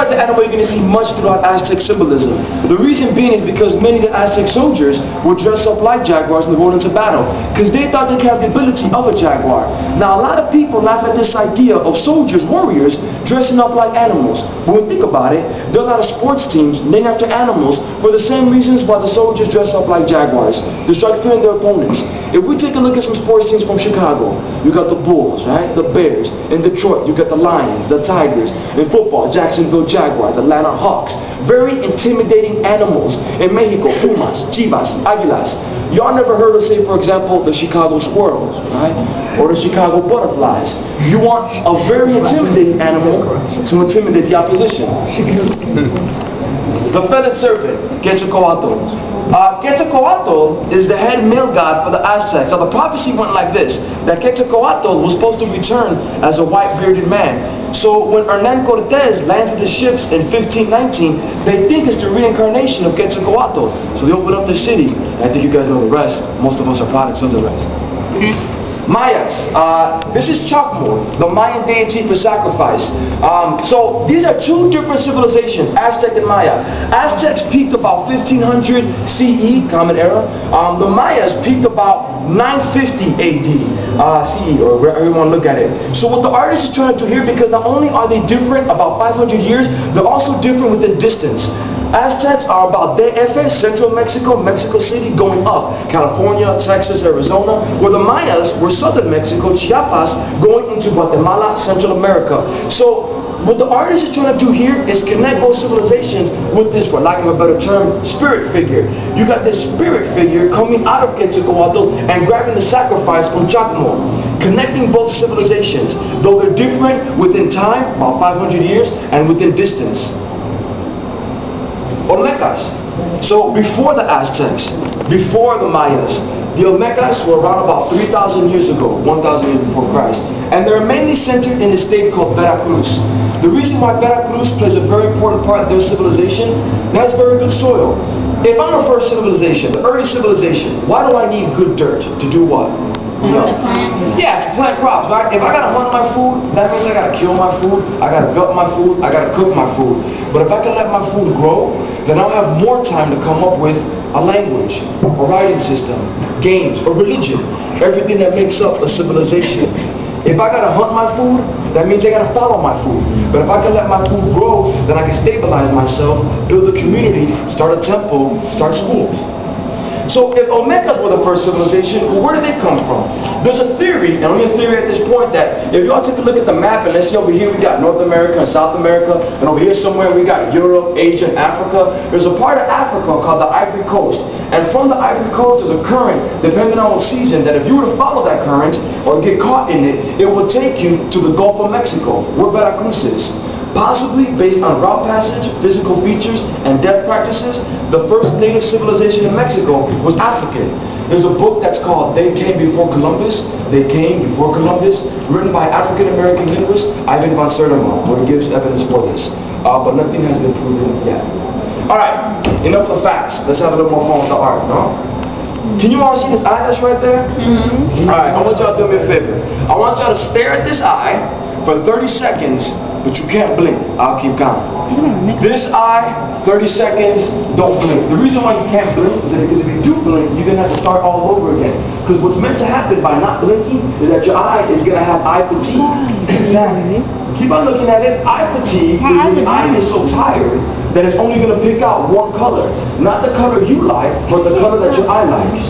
jaguar is an animal you're going to see much throughout Aztec symbolism. The reason being is because many of the Aztec soldiers would dress up like jaguars when they go into battle, because they thought they could have the ability of a jaguar. Now, a lot of people laugh at this idea of soldiers, warriors, dressing up like animals. But when you think about it, there are a lot of sports teams named after animals for the same reasons why the soldiers dress up like jaguars, to strike fear in their opponents. If we take a look at some sports teams from Chicago, you got the Bulls, right? The Bears. In Detroit, you got the Lions, the Tigers. In football, Jacksonville Jaguars, Atlanta Hawks. Very intimidating animals. In Mexico, Pumas, Chivas, Águilas. Y'all never heard of, say, for example, the Chicago Squirrels, right? Or the Chicago Butterflies. You want a very intimidating animal to intimidate the opposition. The feathered serpent, Quetzalcoatl. Quetzalcoatl is the head male god for the Aztecs. Now the prophecy went like this, that Quetzalcoatl was supposed to return as a white bearded man. So when Hernán Cortés lands with his ships in 1519, they think it's the reincarnation of Quetzalcoatl. So they open up the city. I think you guys know the rest. Most of us are products of the rest. Mayas. This is Chacmo, the Mayan deity for sacrifice. So these are two different civilizations, Aztec and Maya. Aztecs peaked about 1500 CE, Common Era. The Mayas peaked about 950 AD, CE, or wherever you want to look at it. So what the artist is trying to do here, because not only are they different about 500 years, they're also different within distance. Aztecs are about DF, central Mexico, Mexico City, going up. California, Texas, Arizona. Where the Mayas were southern Mexico, Chiapas, going into Guatemala, Central America. So what the artist is trying to do here is connect both civilizations with this, for lack of a better term, spirit figure. You got this spirit figure coming out of Quetzalcoatl and grabbing the sacrifice from Chacmo, connecting both civilizations, though they're different within time, about 500 years, and within distance. Olmecas. So before the Aztecs, before the Mayas, the Olmecas were around about 3,000 years ago, 1,000 years before Christ. And they're mainly centered in a state called Veracruz. The reason why Veracruz plays a very important part of their civilization, it has very good soil. If I'm the first civilization, the early civilization, why do I need good dirt? To do what? You know, yeah, to plant crops, right? If I gotta hunt my food, that means I gotta kill my food, I gotta gut my food, I gotta cook my food. But if I can let my food grow, then I'll have more time to come up with a language, a writing system, games, a religion, everything that makes up a civilization. If I gotta hunt my food, that means I gotta follow my food. But if I can let my food grow, then I can stabilize myself, build a community, start a temple, start schools. So if Olmecas were the first civilization, where did they come from? There's a theory, and only a theory at this point, that if y'all take a look at the map, and let's see over here we got North America and South America, and over here somewhere we got Europe, Asia, and Africa. There's a part of Africa called the Ivory Coast. And from the Ivory Coast is a current, depending on what season, that if you were to follow that current, or get caught in it, it will take you to the Gulf of Mexico, where Veracruz is. Possibly based on route passage, physical features, and death practices, the first native civilization in Mexico was African. There's a book that's called They Came Before Columbus, written by African-American linguist Ivan von Sertima, where he gives evidence for this. But nothing has been proven yet. Alright, enough of the facts. Let's have a little more fun with the art, no? Can you all see this eye that's right there? Alright, I want y'all to do me a favor. I want y'all to stare at this eye for 30 seconds, but you can't blink. I'll keep counting. This eye, 30 seconds, don't blink. The reason why you can't blink is because if you do blink, you're going to have to start all over again. Because what's meant to happen by not blinking is that your eye is going to have eye fatigue. Keep on looking at it. Eye fatigue is when the eye is so tired that it's only going to pick out one color. Not the color you like, but the color that your eye likes.